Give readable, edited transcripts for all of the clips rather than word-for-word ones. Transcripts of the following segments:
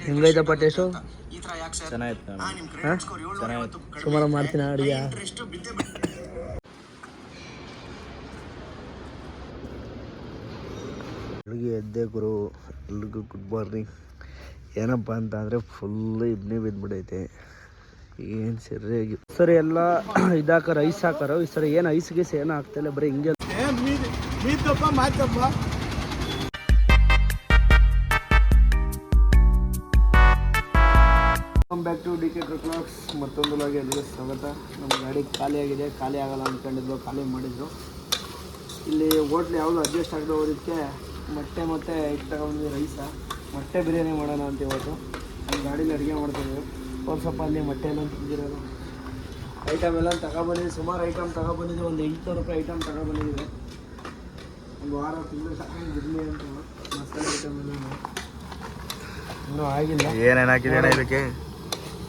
ಹೆಂಗೈತಪ್ಪ taste? ಚೆನ್ನಾಗಿತ್ತು. ಸುಮಾರು ಮಾಡ್ತೀನಿ ಅಡುಗೆ. ಬೆಳಿಗ್ಗೆ ಎದ್ದೆ ಗುರು, ಎಲ್ರಿಗೂ ಗುಡ್ ಮಾರ್ನಿಂಗ್. ಏನಪ್ಪ ಅಂತ ಅಂದರೆ ಫುಲ್ಲು ಇಬ್ನಿ ಬಿದ್ದುಬಿಟ್ಟೈತೆ. ಏನು ಸರಿಯಾಗಿ ಸರಿ ಎಲ್ಲ ಇದಾಕಾರ ಐಸ್ ಹಾಕಾರೋ ಈ ಸರಿ ಏನು ಐಸ್ ಗೀಸ್ ಏನೂ ಆಗ್ತಾಯಿಲ್ಲ, ಬರೀ ಹಿಂಗೆ ಬ್ಯಾಕ್ ಟು ಡಿ ಕೆ ಟ್ರಕ್ಲಾಕ್ಸ್. ಮತ್ತೊಂದು ಲಾಗಿ ಎಲ್ಲಿಗೆ ಸ್ವಾಗತ. ನಮ್ಮ ಗಾಡಿ ಖಾಲಿ ಆಗಿದೆ, ಖಾಲಿ ಆಗಲ್ಲ ಅಂದ್ಕೊಂಡಿದ್ರು, ಖಾಲಿ ಮಾಡಿದ್ರು. ಇಲ್ಲಿ ಹೋಟ್ಲ್ ಯಾವುದು ಅಡ್ಜಸ್ಟ್ ಆಗದೆ ಹೋಗೋದಕ್ಕೆ ಮತ್ತೆ ಇದು ತಗೊಂಡ್ವಿ, ರೈಸ ಮೊಟ್ಟೆ ಬಿರಿಯಾನಿ ಮಾಡೋಣ ಅಂತ ಇವತ್ತು. ನಮ್ಮ ಗಾಡೀಲಿ ಅಡುಗೆ ಮಾಡ್ತಾಯಿದ್ರು. ಸ್ವಲ್ಪ ಅಲ್ಲಿ ಮೊಟ್ಟೆ ಎಲ್ಲ ತಿಂದಿರೋದು ಐಟಮ್ ಎಲ್ಲ ತಗೊಬಂದಿದ್ವಿ. ಸುಮಾರು ಐಟಮ್ ತಗೊಬಂದಿದ್ವಿ, ಒಂದು 800 ರೂಪಾಯಿ ಐಟಮ್ ತಗೊಬಂದಿದ್ವಿ. ಒಂದು ವಾರ ತಿಂಗಳು ಬಿರಲಿ ಅಂತ ಮಸಾಲೆ ಐಟಮ್ ಎಲ್ಲ ಇನ್ನೂ ಆಗಿಲ್ಲ. ಏನೇನು ಹಾಕಿದ್ದೇನೆ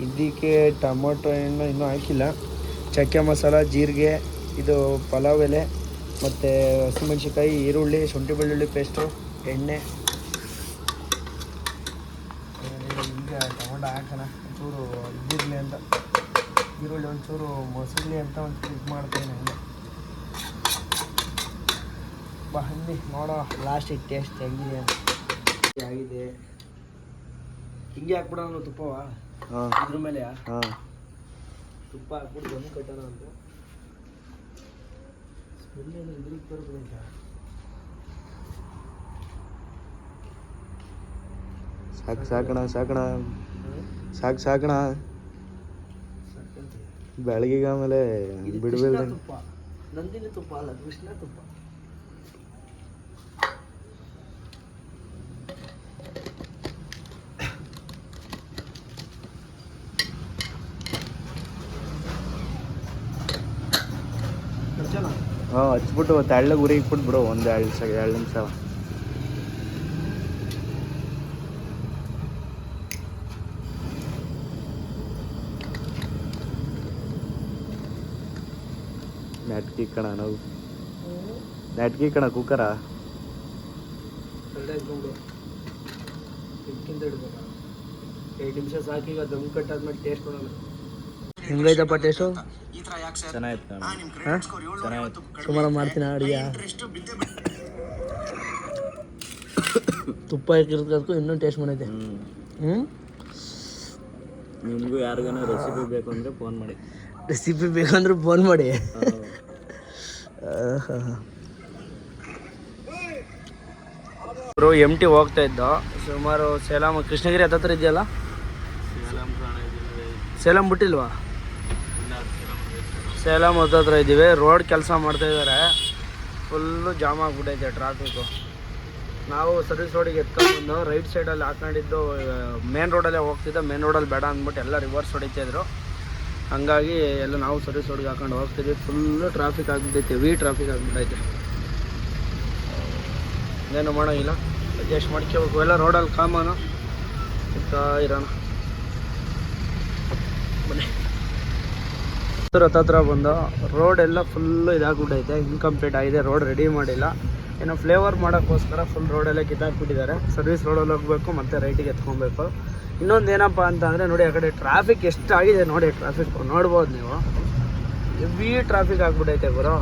ಇದಕ್ಕೆ ಟೊಮೊಟೊ ಹಣ್ಣು ಇನ್ನೂ ಹಾಕಿಲ್ಲ. ಚಕ್ಕೆ ಮಸಾಲ, ಜೀರಿಗೆ, ಇದು ಪಲಾವ್ ಎಲೆ, ಮತ್ತು ಹಸಿಮೆಣ್ಸಿನ್ಕಾಯಿ, ಈರುಳ್ಳಿ, ಶುಂಠಿ ಬೆಳ್ಳುಳ್ಳಿ ಪೇಸ್ಟು, ಎಣ್ಣೆ. ಈಗ ಟೊಮೊಟೊ ಹಾಕೋಣ, ಒಂಚೂರು ಇದಿರಲಿ ಅಂತ, ಈರುಳ್ಳಿ ಒಂಚೂರು ಮೊಸರಲಿ ಅಂತ ಒಂಚೂರು ಇದು ಮಾಡ್ತೀನಿ. ಹಂಗೆ ಬನ್ನಿ ನೋಡೋ ಲಾಸ್ಟಿಗೆ ಟೇಸ್ಟ್ ಹೆಂಗಿದೆ ಅಂತ. ಆಗಿದೆ ಹಿಂಗೆ ಹಾಕ್ಬಿಡೋಣ ತುಪ್ಪವ ಅದ್ರ ಮೇಲೆ ತುಪ್ಪ ಹಾಕ್ಬಿಟ್ಟು ದಮ್ ಕಟ್ಟೋಣ ಅಂತ. ಸ್ಮೆಲ್ಲೇನು ಇದ್ರಿಗೆ ಬರೋದಂತ. ಸಾಕಣ ಬೆಳಗ್ಗೆ ಆಮೇಲೆ ಬಿಡಬೇಡ. ತುಪ್ಪ ನಂದಿನಿ ತುಪ್ಪ ಅಲ್ಲ, ಕೃಷ್ಣ ತುಪ್ಪ. ಹಚ್ಬಿಟ್ಟು ತೆಳ್ಳಗೆ ಉರಿ ಇಕ್ಬಿಟ್ಟು ಬಿಡು ಒಂದು 2 ನಿಮಿಷ. ನೆಟ್ಕಿ ಕಣ ನಾವು ನೆಟ್ಕಿ ಕಣ ಕುಕ್ಕರ 2 ನಿಮಿಷ ಸಾಕು. ಈಗ ದಮ್ ಕಟ್ಟಾದ್ಮೇಲೆ ಟೇಸ್ಟ್ ನೋಡೋಣ. ಹೆಂಗೈತಪ್ಪ ಟೇಸ್ಟು? ಚೆನ್ನಾಗಿತ್ತು. ಸುಮಾರು ಮಾಡ್ತೀನಿ ಅಡುಗೆ. ತುಪ್ಪ ಹಾಕಿರೋದಕ್ಕೂ ಇನ್ನೂ ಟೇಸ್ಟ್ ಮಾಡೈತೆ. ನಿಮಗೂ ಯಾರಿಗಾನ ರೆಸಿಪಿ ಬೇಕು ಅಂದರೆ ಫೋನ್ ಮಾಡಿ. ರೆಸಿಪಿ ಬೇಕಂದ್ರೆ ಫೋನ್ ಮಾಡಿ. MT ಹೋಗ್ತಾ ಇದ್ದೋ. ಸುಮಾರು ಸೇಲಂ ಕೃಷ್ಣಗಿರಿ ಹತ್ತತ್ರ ಇದೆಯಲ್ಲ, ಸೇಲಂ ಬಿಟ್ಟಿಲ್ವಾ? ಸೇಲಂ ಹತ್ತತ್ರ ಇದ್ದೀವಿ. ರೋಡ್ ಕೆಲಸ ಮಾಡ್ತಾಯಿದ್ದಾರೆ, ಫುಲ್ಲು ಜಾಮ್ ಆಗಿಬಿಟ್ಟೈತೆ ಟ್ರಾಫಿಕ್ಕು. ನಾವು ಸರ್ವಿಸ್ ರೋಡಿಗೆ ಎತ್ಕೊಂಡು ರೈಟ್ ಸೈಡಲ್ಲಿ ಹಾಕೊಂಡಿದ್ದು, ಮೇನ್ ರೋಡಲ್ಲೇ ಹೋಗ್ತಿದ್ದೆ. ಮೇನ್ ರೋಡಲ್ಲಿ ಬೇಡ ಅಂದ್ಬಿಟ್ಟು ಎಲ್ಲ ರಿವರ್ಸ್ ಹೊಡಿತಾಯಿದ್ರು. ಹಂಗಾಗಿ ಎಲ್ಲ ನಾವು ಸರ್ವಿಸ್ ರೋಡಿಗೆ ಹಾಕೊಂಡು ಹೋಗ್ತಿದ್ವಿ. ಫುಲ್ಲು ಟ್ರಾಫಿಕ್ ಆಗಿಬಿಟ್ಟೈತೆ, ಹೆವಿ ಟ್ರಾಫಿಕ್ ಆಗಿಬಿಟ್ಟೈತೆ. ಏನು ಮಾಡೋಂಗಿಲ್ಲ, ಅಡ್ಜಸ್ಟ್ ಮಾಡ್ಕೋಬೇಕು. ಎಲ್ಲ ರೋಡಲ್ಲಿ ಕಾಮನು ಇರ್ತಾ ಇರೋಣ. ಬನ್ನಿ ಹತ್ತತ್ರ ಬಂದು ರೋಡ್ ಎಲ್ಲ ಫುಲ್ಲು ಇದಾಗ್ಬಿಟ್ಟೈತೆ, ಇನ್ಕಂಪ್ಲೀಟ್ ಆಗಿದೆ. ರೋಡ್ ರೆಡಿ ಮಾಡಿಲ್ಲ, ಏನೋ ಫ್ಲೇವರ್ ಮಾಡೋಕ್ಕೋಸ್ಕರ ಫುಲ್ ರೋಡೆಲ್ಲ ಕಿತ್ತಾಕ್ಬಿಟ್ಟಿದ್ದಾರೆ. ಸರ್ವಿಸ್ ರೋಡಲ್ಲಿ ಹೋಗಬೇಕು, ಮತ್ತು ರೈಟಿಗೆ ಎತ್ಕೊಬೇಕು. ಇನ್ನೊಂದು ಏನಪ್ಪ ಅಂತ ಅಂದರೆ ನೋಡಿ, ಆ ಕಡೆ ಟ್ರಾಫಿಕ್ ಎಷ್ಟಾಗಿದೆ ನೋಡಿ. ಟ್ರಾಫಿಕ್ ನೋಡ್ಬೋದು ನೀವು, ಹೆವಿ ಟ್ರಾಫಿಕ್ ಆಗಿಬಿಟ್ಟೈತೆ ಗುರು.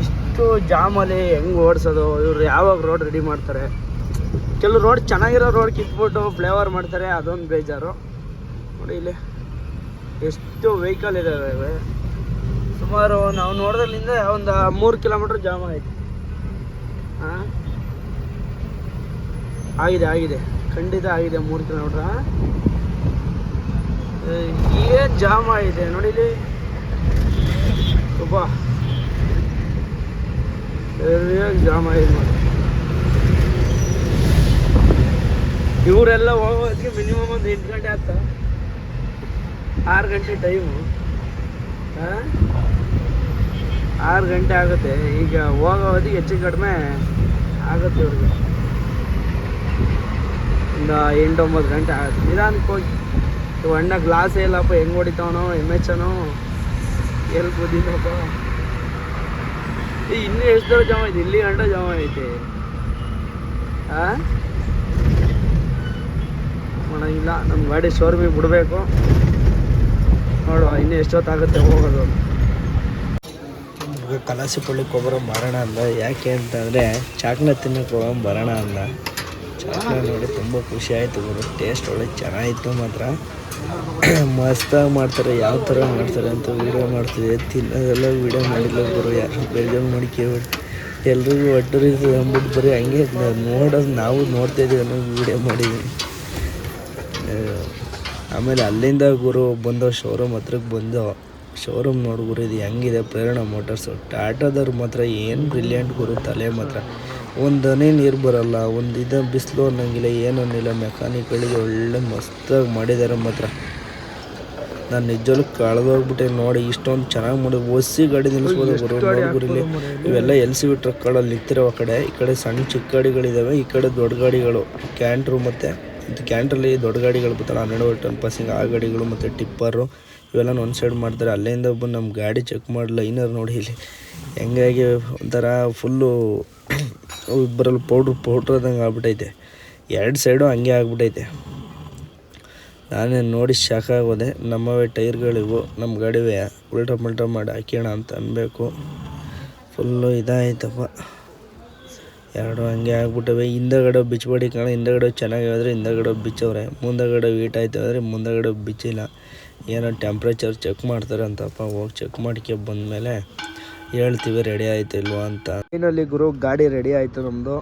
ಇಷ್ಟು ಜಾಮಲ್ಲಿ ಹೆಂಗೆ ಓಡಿಸೋದು? ಇವ್ರು ಯಾವಾಗ ರೋಡ್ ರೆಡಿ ಮಾಡ್ತಾರೆ? ಕೆಲವು ರೋಡ್ ಚೆನ್ನಾಗಿರೋ ರೋಡ್ ಕಿತ್ಬಿಟ್ಟು ಫ್ಲೇವರ್ ಮಾಡ್ತಾರೆ, ಅದೊಂದು ಬೇಜಾರು. ನೋಡಿ ಇಲ್ಲಿ ಎಷ್ಟು ವೆಹಿಕಲ್ ಇದ್ದಾವೆ. ಸುಮಾರು ನಾವು ನೋಡೋದ್ರಿಂದ ಒಂದು 3 ಕಿಲೋಮೀಟ್ರ್ ಜಾಮ ಐತೆ. ಆಗಿದೆ ಖಂಡಿತ ಆಗಿದೆ 3 ಕಿಲೋಮೀಟ್ರ್. ಏನು ಜಾಮ ಇದೆ ನೋಡಿ ಇಲ್ಲಿ, ತುಂಬ ಸರಿಯಾಗಿ ಜಾಮ ಇದೆ ನೋಡಿ. ಇವರೆಲ್ಲ ಹೋಗೋದಕ್ಕೆ ಮಿನಿಮಮ್ ಒಂದು 8 ಗಂಟೆ ಆಗ್ತಾ, 6 ಗಂಟೆ ಟೈಮು. 6 ಗಂಟೆ ಆಗುತ್ತೆ. ಈಗ ಹೋಗೋದಿಗೆ ಹೆಚ್ಚು ಕಡಿಮೆ ಆಗುತ್ತೆ ಇವ್ರಿಗೆ ಒಂದು 8-9 ಗಂಟೆ ಆಗುತ್ತೆ. ನಿಧಾನಕ್ಕೆ ಹೋಗಿ. ಅಣ್ಣ ಗ್ಲಾಸೇ ಇಲ್ಲಪ್ಪ, ಹೆಂಗೆ ಹೊಡಿತಾವನೋ MHನೋ, ಎಲ್ಲಿ ಕೂದಿದ್ದಪ್ಪ. ಇನ್ನೂ ಎಷ್ಟು ದೂರ ಜಾಮ ಐತೆ? ಇಲ್ಲಿ ಗಂಟೆ ಜಾಮ ಐತೆ. ಇಲ್ಲ, ನಮ್ಮ ಗಾಡಿ ಶೋರೂಮಿಗೆ ಬಿಡಬೇಕು. ನೋಡುವ ಇನ್ನೂ ಎಷ್ಟೊತ್ತಾಗುತ್ತೆ ಹೋಗೋದು. ಕಲಾಸಿ ಪಳ್ಳಿಗೆ ಹೋಗೋರು ಬರೋಣ ಅಂದ. ಯಾಕೆ ಅಂತಂದರೆ ಚಾಕ್ನ ತಿನ್ನಕ್ಕೆ ಹೋಗೋಣ ಬರೋಣ ಅಂದ. ಚಾಕ್ನ ನೋಡಿ ತುಂಬ ಖುಷಿ ಆಯಿತು ಗುರು. ಟೇಸ್ಟ್ ಒಳ್ಳೆ ಚೆನ್ನಾಗಿತ್ತು ಮಾತ್ರ. ಮಸ್ತಾಗಿ ಮಾಡ್ತಾರೆ, ಯಾವ ಥರ ಮಾಡ್ತಾರೆ ಅಂತ ವೀಡಿಯೋ ಮಾಡ್ತಿದ್ದೆ. ತಿನ್ನೋದೆಲ್ಲ ವೀಡಿಯೋ ಮಾಡಿಲ್ಲ ಗುರು, ಯಾರು ಬೇಜಾರು ಮಾಡಿ ಕೇಳಿ ಎಲ್ರಿಗೂ ಒಟ್ಟರಿ ಅಂದ್ಬಿಟ್ಟು ಬರೀ ಹಂಗೆ ನೋಡೋದು ನಾವು ನೋಡ್ತಾಯಿದ್ದೀವಿ ಅನ್ನೋ ವೀಡಿಯೋ ಮಾಡಿದ್ದೀವಿ. ಆಮೇಲೆ ಅಲ್ಲಿಂದ ಗುರು ಬಂದು ಶೋರೂಮ್ ಹತ್ರಕ್ಕೆ ಬಂದು ಶೋರೂಮ್ ನೋಡಿ ಗುರು ಇದು ಹೆಂಗಿದೆ ಪ್ರೇರಣಾ ಮೋಟರ್ಸು. ಟಾಟಾದವ್ರು ಮಾತ್ರ ಏನು ಬ್ರಿಲಿಯಂಟ್ ಗುರು. ತಲೆ ಮಾತ್ರ ಒಂದು ಹನಿ ನೀರು ಬರೋಲ್ಲ, ಒಂದು ಇದು ಬಿಸಿಲು ಅನ್ನೋಂಗಿಲ್ಲ, ಏನು ಅನ್ನಿಲ್ಲ. ಮೆಕ್ಯಾನಿಕ್ಗಳಿಗೆ ಒಳ್ಳೆ ಮಸ್ತಾಗಿ ಮಾಡಿದ್ದಾರೆ ಮಾತ್ರ. ನಾನು ನಿಜವೂ ಕಳೆದೋಗ್ಬಿಟ್ಟೆ ನೋಡಿ. ಇಷ್ಟೊಂದು ಚೆನ್ನಾಗಿ ಮಾಡಿ ಒಸಿ ಗಾಡಿ ನಿಲ್ಲಿಸ್ಬೋದು ಗುರು. ನೋಡ್ಗುರಿಲಿ ಇವೆಲ್ಲ LCV ಟ್ರಕ್ಗಳಲ್ಲಿ ನಿಂತಿರೋ ಕಡೆ, ಈ ಕಡೆ ಸಣ್ಣ ಚಿಕ್ಕ ಗಾಡಿಗಳಿದ್ದಾವೆ, ಈ ಕಡೆ ದೊಡ್ಡ ಗಾಡಿಗಳು ಕ್ಯಾಂಟ್ರು ಮತ್ತು ಇದು ಕ್ಯಾಂಟ್ರಲ್ಲಿ ದೊಡ್ಡ ಗಾಡಿಗಳು ಬರ್ತಾರೆ 12 ಟನ್ ಪಾಸಿಂಗ್ ಆ ಗಾಡಿಗಳು ಮತ್ತು ಟಿಪ್ಪರು ಇವೆಲ್ಲ ಒಂದು ಸೈಡ್ ಮಾಡ್ತಾರೆ. ಅಲ್ಲಿಂದ ಬಂದು ನಮ್ಮ ಗಾಡಿ ಚೆಕ್ ಮಾಡಿ ಲೈನರ್ ನೋಡಿ ಇಲ್ಲಿ ಹೆಂಗಾಗಿ ಒಂಥರ ಫುಲ್ಲು ಇಬ್ಬರಲ್ಲಿ ಪೌಡ್ರದಂಗೆ ಆಗ್ಬಿಟ್ಟೈತೆ. ಎರಡು ಸೈಡು ಹಂಗೆ ಆಗ್ಬಿಟ್ಟೈತೆ. ನಾನೇನು ನೋಡಿ ಶಾಕ್ ಆಗೋದೆ. ನಮ್ಮವೇ ಟೈರ್ಗಳಿವು, ನಮ್ಮ ಗಾಡಿವೆ ಉಲ್ಟಾ ಮಾಡಿ ಹಾಕೋಣ ಅಂತ ಅನ್ಬೇಕು. ಫುಲ್ಲು ಇದಾಯ್ತಪ್ಪ. ಎರಡು ಹಂಗೆ ಆಗ್ಬಿಟ್ಟವೆ. ಹಿಂದಗಡೆ ಬಿಚ್ಚಬೇಡಿ ಕಾಣ. ಹಿಂದಗಡೆ ಚೆನ್ನಾಗಿ ಹೋದರೆ ಹಿಂದಗಡೆ ಬಿಚ್ಚವ್ರೆ, ಮುಂದಗಡೆ ವೀಟ್ ಆಯ್ತು ಅಂದರೆ ಮುಂದಗಡೆ ಬಿಚ್ಚಿಲ್ಲ. ಏನೋ ಟೆಂಪ್ರೇಚರ್ ಚೆಕ್ ಮಾಡ್ತಾರೆ ಅಂತಪ್ಪ. ಹೋಗಿ ಚೆಕ್ ಮಾಡ್ಕೆ ಬಂದಮೇಲೆ ಹೇಳ್ತೀವಿ ರೆಡಿ ಆಯಿತು ಇಲ್ವಾ ಅಂತ. ಫೈನಲಿ ಗುರು ಗಾಡಿ ರೆಡಿ ಆಯಿತು ನಮ್ಮದು.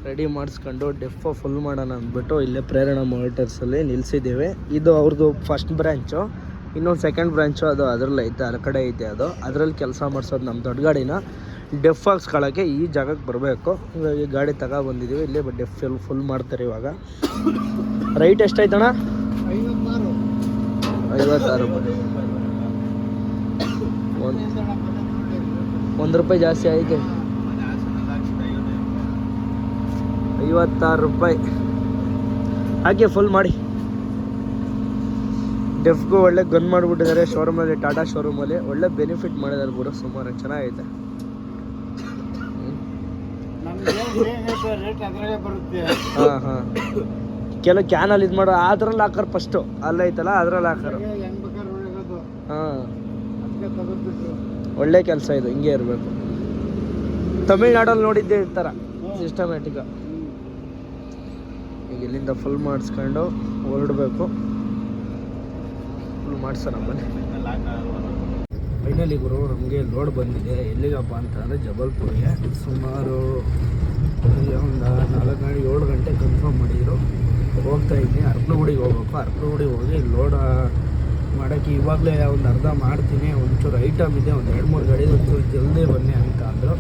ರೆಡಿ ಮಾಡಿಸ್ಕೊಂಡು ಡೆಫೋ ಫುಲ್ ಮಾಡೋಣ ಅಂದ್ಬಿಟ್ಟು ಇಲ್ಲೇ ಪ್ರೇರಣಾ ಮೋಟರ್ಸಲ್ಲಿ ನಿಲ್ಲಿಸಿದ್ದೀವಿ. ಇದು ಅವ್ರದ್ದು ಫಸ್ಟ್ ಬ್ರ್ಯಾಂಚು. ಇನ್ನೊಂದು ಸೆಕೆಂಡ್ ಬ್ರ್ಯಾಂಚು ಅದು ಅದರಲ್ಲಿ ಐತೆ, ಆ ಕಡೆ ಐತೆ. ಅದು ಅದರಲ್ಲಿ ಕೆಲಸ ಮಾಡಿಸೋದು ನಮ್ಮ ದೊಡ್ಡ ಗಾಡಿನ ಡೆಫ್ ಹಾಕ್ಸ್ಕೊಳ್ಳೋಕ್ಕೆ ಈ ಜಾಗಕ್ಕೆ ಬರಬೇಕು. ಈ ಗಾಡಿ ಬಂದಿದ್ದೀವಿ. ಇಲ್ಲೇ ಡೆಫ್ ಫುಲ್ ಮಾಡ್ತಾರೆ ಇವಾಗ. ರೈಟ್ ಎಷ್ಟಾಯ್ತಣ್ಣ? 56 ರೂಪಾಯಿ. ಒಂದು ರೂಪಾಯಿ ಜಾಸ್ತಿ ಐತೆ. 56 ರೂಪಾಯಿ ಹಾಗೆ ಫುಲ್ ಮಾಡಿ. ಡೆಫ್ಗೂ ಒಳ್ಳೆ ಗನ್ ಮಾಡಿಬಿಟ್ಟಿದ್ದಾರೆ ಶೋರೂಮಲ್ಲಿ, ಟಾಟಾ ಶೋರೂಮಲ್ಲಿ ಒಳ್ಳೆ ಬೆನಿಫಿಟ್ ಮಾಡಿದ್ದಾರೆ ಗುರು. ಸುಮಾರು ಚೆನ್ನಾಗೈತೆ. ಹಾಂ ಕೆಲವು ಕ್ಯಾನಲ್ಲಿ ಇದು ಮಾಡೋ ಅದ್ರಲ್ಲಿ ಹಾಕೋರು ಫಸ್ಟು ಅಲ್ಲೈತಲ್ಲ ಅದ್ರಲ್ಲಿ ಹಾಕೋರು. ಹಾಂ ಒಳ್ಳೆ ಕೆಲಸ ಇದು, ಹಿಂಗೆ ಇರಬೇಕು. ತಮಿಳ್ನಾಡಲ್ಲಿ ನೋಡಿದ್ದೆ ಈ ಥರ ಸಿಸ್ಟಮ್ಯಾಟಿಕ. ಈಗ ಇಲ್ಲಿಂದ ಫುಲ್ ಮಾಡಿಸ್ಕೊಂಡು ಹೊರಡಬೇಕು. ಫುಲ್ ಮಾಡ್ಸೋಣ ಬನ್ನಿ. ಫೈನಲಿ ಗುರು ನಮಗೆ ಲೋಡ್ ಬಂದಿದೆ. ಎಲ್ಲಿಗಪ್ಪ ಅಂತಂದರೆ ಜಬಲ್ಪುರ್ಗೆ. ಸುಮಾರು ಒಂದು 7 ಗಂಟೆ ಕನ್ಫರ್ಮ್ ಮಾಡಿದ್ರು. ಹೋಗ್ತಾಯಿದ್ದೀನಿ. ಅರ್ಕಲಗೂಡಿಗೆ ಹೋಗ್ಬೇಕು. ಅರ್ಕಲಗೂಡಿಗೆ ಹೋಗಿ ಲೋಡ್ ಮಾಡೋಕ್ಕೆ ಇವಾಗಲೇ ಒಂದು ಅರ್ಧ ಮಾಡ್ತೀನಿ. ಒಂಚೂರು ಐಟಮ್ ಇದೆ, ಒಂದು 2-3 ಗಾಡಿ ಒಂಚೂರು ಜಲ್ದಿ ಬನ್ನಿ ಅಂತ ಅಂದರು.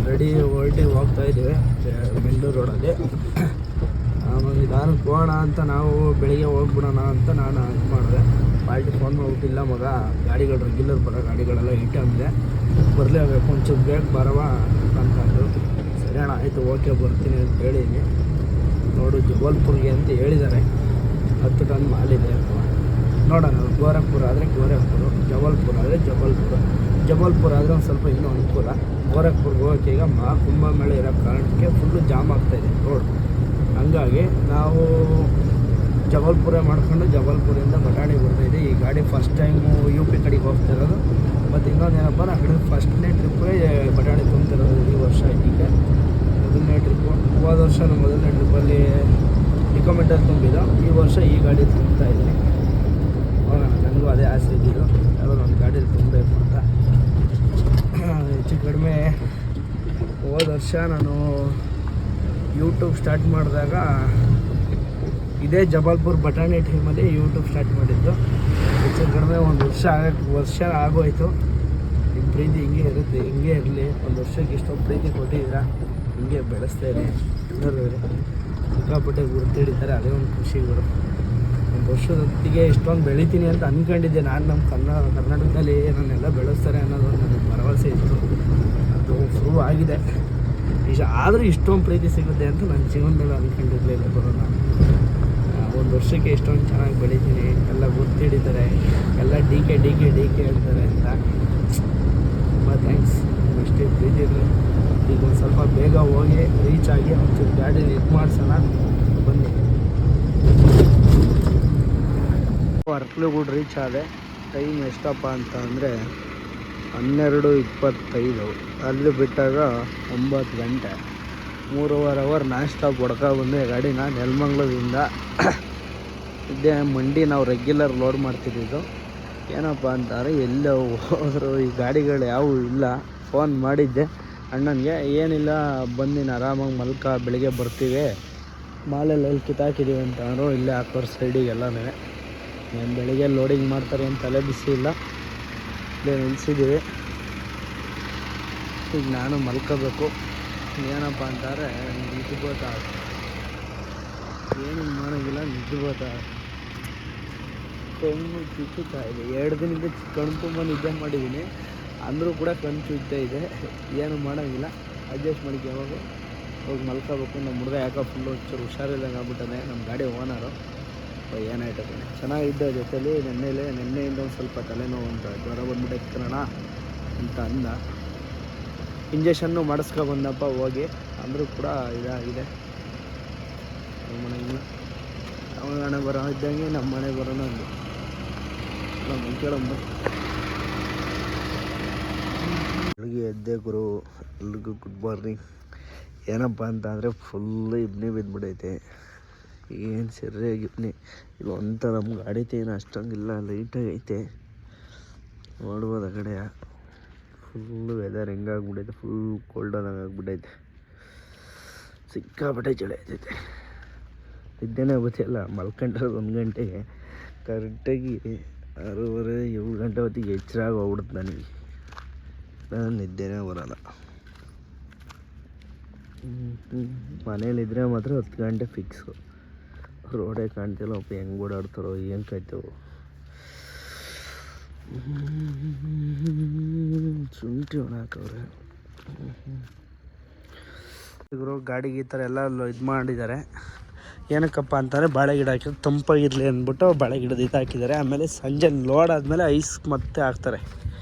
ರೆಡಿ ಹೊರಟಿಗೆ ಹೋಗ್ತಾಯಿದ್ದೀವಿ ಬೆಂಗಳೂರು ರೋಡಲ್ಲಿ. ಆಮೇಲೆ ನಿಧಾನಕ್ಕೆ ಹೋಗೋಣ ಅಂತ ನಾವು ಬೆಳಿಗ್ಗೆ ಹೋಗ್ಬಿಡೋಣ ಅಂತ ನಾನು ಇದು ಮಾಡಿದೆ. ಪಾರ್ಟಿ ಫೋನ್ ಮಾಡ್ಬಿಟ್ಟಿಲ್ಲ ಮಗ, ಗಾಡಿಗಳು ರೆಗ್ಯುಲರ್ ಬರೋ ಗಾಡಿಗಳೆಲ್ಲ ಐಟಮ್ ಇದೆ, ಬರಲೇಬೇಕು, ಒಂಚೂರು ಬೇಗ ಬರವ ಅಂತಂದರು. ಸರಿ ಅಣ್ಣ ಆಯಿತು ಓಕೆ ಬರ್ತೀನಿ ಅಂತ ಹೇಳಿದ್ದೀನಿ. ನೋಡು ಜಬಲ್ಪುರ್ಗೆ ಅಂತ ಹೇಳಿದ್ದಾರೆ. 10 ಟನ್ ಮಾಲಿದೆ. ನೋಡೋಣ. ಗೋರಖ್ಪುರ ಆದರೆ ಗೋರಖ್ಪುರ, ಜಬಲ್ಪುರ ಆದರೆ ಜಬಲ್ಪುರ ಆದರೆ ಒಂದು ಸ್ವಲ್ಪ ಇನ್ನೂ ಅನುಕೂಲ. ಗೋರಖ್ಪುರ್ಗೆ ಹೋಗೋಕ್ಕೆ ಈಗ ಕುಂಭಮೇಳ ಇರೋ ಕಾರಣಕ್ಕೆ ಫುಲ್ಲು ಜಾಮ್ ಆಗ್ತಾಯಿದೆ ರೋಡ್. ಹಂಗಾಗಿ ನಾವು ಜಬಲ್ಪುರ ಮಾಡ್ಕೊಂಡು ಜಬಲ್ಪುರಿಂದ ಬಟಾಣಿ ಬರ್ತಾಯಿದೆ. ಈ ಗಾಡಿ ಫಸ್ಟ್ ಟೈಮು UP ಕಡೆಗೆ ಹೋಗ್ತಿರೋದು. ಮತ್ತು ಇನ್ನೊಂದೇನಪ್ಪ ಆ ಕಡೆ ಫಸ್ಟ್ನೇ ಟ್ರಿಪ್ಪೇ ಬಟಾಣಿ ತುಂಬ್ತಿರೋದು. ಈ ವರ್ಷ ಈಗ ಮೊದಲನೇ ಟ್ರಿಪ್ಪು. ಹೋದ ವರ್ಷ ನಮ್ಮ ಮೊದಲನೇ ಟ್ರಿಪ್ಪಲ್ಲಿ ಡಿಕೋಮೆಂಟಲ್ಲಿ ತುಂಬಿದ್ದು. ಈ ವರ್ಷ ಈ ಗಾಡಿ ತುಂಬ್ತಾಯಿದ್ದೀನಿ. ನನಗೂ ಅದೇ ಆಸೆ ಇದ್ದಿದ್ದು, ಯಾವ್ದಾದ್ರು ಒಂದು ಗಾಡೀಲಿ ತುಂಬಬೇಕು ಅಂತ. ಹೆಚ್ಚು ಕಡಿಮೆ ಹೋದ ವರ್ಷ ನಾನು ಯೂಟ್ಯೂಬ್ ಸ್ಟಾರ್ಟ್ ಮಾಡಿದಾಗ ಇದೇ ಜಬಲ್ಪುರ್ ಬಟಾಣಿ ಟೈಮಲ್ಲಿ ಯೂಟ್ಯೂಬ್ ಸ್ಟಾರ್ಟ್ ಮಾಡಿದ್ದು. ಹೆಚ್ಚು ಕಡಿಮೆ ಒಂದು ವರ್ಷ ಆಗೋಯ್ತು. ನಿಮ್ಮ ಪ್ರೀತಿ ಹಿಂಗೆ ಇರುತ್ತೆ, ಹಿಂಗೆ ಇರಲಿ. ಒಂದು ವರ್ಷಕ್ಕೆ ಇಷ್ಟೊಂದು ಪ್ರೀತಿ ಕೊಟ್ಟಿದ್ದೀರಾ, ಹಿಂಗೆ ಬೆಳೆಸ್ತಾ ಇರಿ. ಎಲ್ಲರೂ ಸಿಕ್ಕಾಪಟ್ಟೆ ಗುರುತಿಡಿತಾರೆ, ಅದೇ ಒಂದು ಖುಷಿಗಳು. ಒಂದು ವರ್ಷದ ಹೊತ್ತಿಗೆ ಇಷ್ಟೊಂದು ಬೆಳಿತೀನಿ ಅಂತ ಅಂದ್ಕೊಂಡಿದ್ದೆ ನಾನು. ನಮ್ಮ ಕರ್ನಾಟಕದಲ್ಲಿ ನನ್ನೆಲ್ಲ ಬೆಳೆಸ್ತಾರೆ ಅನ್ನೋದು ನನಗೆ ಭರವಸೆ ಇತ್ತು. ಅದು ಪ್ರೂವ್ ಆಗಿದೆ. ಆದರೂ ಇಷ್ಟೊಂದು ಪ್ರೀತಿ ಸಿಗುತ್ತೆ ಅಂತ ನನ್ನ ಜೀವನದಲ್ಲಿ ಅಂದ್ಕೊಂಡಿರಲಿಲ್ಲ ಬರೋಣ. ಒಂದು ವರ್ಷಕ್ಕೆ ಇಷ್ಟೊಂದು ಚೆನ್ನಾಗಿ ಬೆಳಿತೀನಿ, ಎಲ್ಲ ಗುರ್ತಿಡಿತಾರೆ, ಎಲ್ಲ ಡಿ ಕೆ ಅಂತಾರೆ ಅಂತ. ತುಂಬ ಥ್ಯಾಂಕ್ಸ್. ಅಷ್ಟೇ ಪ್ರೀತಿ ಇರಲಿ. ಈಗ ಒಂದು ಸ್ವಲ್ಪ ಬೇಗ ಹೋಗಿ ರೀಚ್ ಆಗಿ ಒಂಚೂರು ಗಾಡೀಲಿ ಇದು ಮಾಡಿಸೋಣ ಬನ್ನಿ. ಅರ್ಕಲಗೂಡು ರೀಚ್ ಆದೆ. ಟೈಮ್ ಎಷ್ಟಪ್ಪ ಅಂತ ಅಂದರೆ 12:25. ಅಲ್ಲಿ ಬಿಟ್ಟಾಗ 9 ಗಂಟೆ. 3.5 ಅವರ್ ನಾನ್ ಸ್ಟಾಪ್ ಬಂದೆ ಗಾಡಿನ ನೆಲಮಂಗ್ಲದಿಂದ. ಇದೇ ಮಂಡಿ ನಾವು ರೆಗ್ಯುಲರ್ ಲೋಡ್ ಮಾಡ್ತಿದ್ದಿದ್ದು. ಏನಪ್ಪ ಅಂತಾರೆ ಎಲ್ಲೋ ಹೋದರು ಈ ಗಾಡಿಗಳು ಯಾವುವು ಇಲ್ಲ. ಫೋನ್ ಮಾಡಿದ್ದೆ ಅಣ್ಣನಿಗೆ, ಏನಿಲ್ಲ ಬಂದಿನ ಆರಾಮಾಗಿ ಮಲ್ಕ, ಬೆಳಿಗ್ಗೆ ಬರ್ತೀವಿ, ಮಾಲೆಲ್ಲ ಎಲ್ಲಿ ಕಿತ್ತಾಕಿದ್ದೀವಿ ಅಂತ ಅಂದರು. ಇಲ್ಲೇ ಹಾಕೋರು ಸೈಡಿಗೆಲ್ಲನೇ. ಏನು ಬೆಳಿಗ್ಗೆ ಲೋಡಿಂಗ್ ಮಾಡ್ತಾರೆ ಅಂತ ತಲೆ ಬಿಸಿ ಇಲ್ಲ, ಇಲ್ಲೇ ನಿಲ್ಲಿಸಿದ್ದೀವಿ. ಈಗ ನಾನು ಮಲ್ಕೋಬೇಕು. ಏನಪ್ಪ ಅಂತಾರೆ ನಿಜ ಗೊತ್ತಾಗುತ್ತೆ, ಏನು ಮಾಡೋಂಗಿಲ್ಲ, ನಿಜ ಗೊತ್ತಾಗುತ್ತೆ. ಕಣ್ಣು ಚುಚ್ಚುತ್ತಾ ಇದೆ. 2 ದಿನದಿಂದ ಕಣ್ಣು ತುಂಬ ನಿದ್ದೆ ಮಾಡಿದ್ದೀನಿ, ಅಂದರೂ ಕೂಡ ಕಣ್ಣು ಚುಚ್ಚುತ್ತಾ ಇದೆ. ಏನು ಮಾಡೋಂಗಿಲ್ಲ, ಅಡ್ಜಸ್ಟ್ ಮಾಡಿಕೆ ಯಾವಾಗ ಹೋಗಿ ಮಲ್ಕೋಬೇಕು. ನಮ್ಮ ಹುಡುಗ ಯಾಕೋ ಫುಲ್ಲು ಹುಷಾರಿಲ್ಲಂಗೆ ಆಗ್ಬಿಟ್ಟಾನೆ, ನಮ್ಮ ಗಾಡಿ ಓನರು. ಏನಾಯ್ತದೆ ಚೆನ್ನಾಗಿದ್ದ ಜೊತೆಲಿ ನೆನ್ನೆಯಿಂದ ಒಂದು ಸ್ವಲ್ಪ ತಲೆನೋವು ಅಂತ ಜ್ವರ ಬಂದ್ಬಿಟ್ಟೈತೆ ಕಣ ಅಂತ ಅಂದ. ಇಂಜೆಕ್ಷನ್ನು ಮಾಡಿಸ್ಕೊಬಂದಪ್ಪ ಹೋಗಿ, ಅಂದರೂ ಕೂಡ ಇದಾಗಿದೆ. ಮನೆಗೆ ಅವನ ಹಣೆ ಬರೋ ಇದ್ದಂಗೆ ನಮ್ಮ ಮನೆ ಬರೋಣ ಅಂದು ನಮ್ಮ ಕೇಳಮ್ಮ. ಬೆಳಿಗ್ಗೆ ಎದ್ದೆ ಗುರು, ಎಲ್ರಿಗೂ ಗುಡ್ ಮಾರ್ನಿಂಗ್. ಏನಪ್ಪ ಅಂತ ಅಂದರೆ ಫುಲ್ಲು ಇಬ್ನಿ ಬಿದ್ದುಬಿಟ್ಟೈತೆ. ಏನು ಸರಿಯಾಗಿ ಇಬ್ನಿ ಇಲ್ಲ ಅಂತ. ನಮ್ಮ ಗಾಡಿ ತೇನು ಅಷ್ಟೊಂದಿಲ್ಲ, ಲೈಟಾಗಿ ಐತೆ. ನೋಡ್ಬೋದು ಆ ಕಡೆ ಫುಲ್ಲು ವೆದರ್ ಹೆಂಗಾಗ್ಬಿಟ್ಟೈತೆ, ಫುಲ್ ಕೋಲ್ಡ್ ಆದಂಗೆ ಆಗ್ಬಿಟ್ಟೈತೆ. ಸಿಕ್ಕಾಪಟ್ಟೆ ಚಳಿ ಐತೈತೆ. ನಿದ್ದೆನೇ ಗೊತ್ತಿಲ್ಲ. ಮಲ್ಕೊಂಡ್ರೆ 1 ಗಂಟೆಗೆ ಕರೆಕ್ಟಾಗಿ 6:30-7 ಗಂಟೆ ಹೊತ್ತಿಗೆ ಎಚ್ಚರ ಹೋಗ್ಬಿಡುತ್ತೆ ನನಗೆ. ನಾನು ನಿದ್ದೆನೇ ಬರೋಲ್ಲ. ಮನೇಲಿದ್ದರೆ ಮಾತ್ರ 10 ಗಂಟೆ ಫಿಕ್ಸು. ರೋಡೇ ಕಾಣ್ತಿಲ್ಲ, ಒಬ್ಬ ಹೆಂಗೆ ಓಡಾಡ್ತಾರೋ ಏನು ಕಾಯ್ತೇವೋ. ಶುಂಠಿ ಒಣಾಕವ್ರೆ ಇವರು ಗಾಡಿಗೆ ಈ ಥರ ಎಲ್ಲ ಇದು ಮಾಡಿದ್ದಾರೆ. ಏನಕ್ಕಪ್ಪ ಅಂತಾರೆ, ಬಾಳೆ ಗಿಡ ಹಾಕಿದ್ರೆ ತಂಪಾಗಿರಲಿ ಅಂದ್ಬಿಟ್ಟು ಬಾಳೆ ಗಿಡದ ಇದು ಹಾಕಿದ್ದಾರೆ. ಆಮೇಲೆ ಸಂಜೆ ಲೋಡ್ ಆದಮೇಲೆ ಐಸ್ ಮತ್ತೆ ಹಾಕ್ತಾರೆ.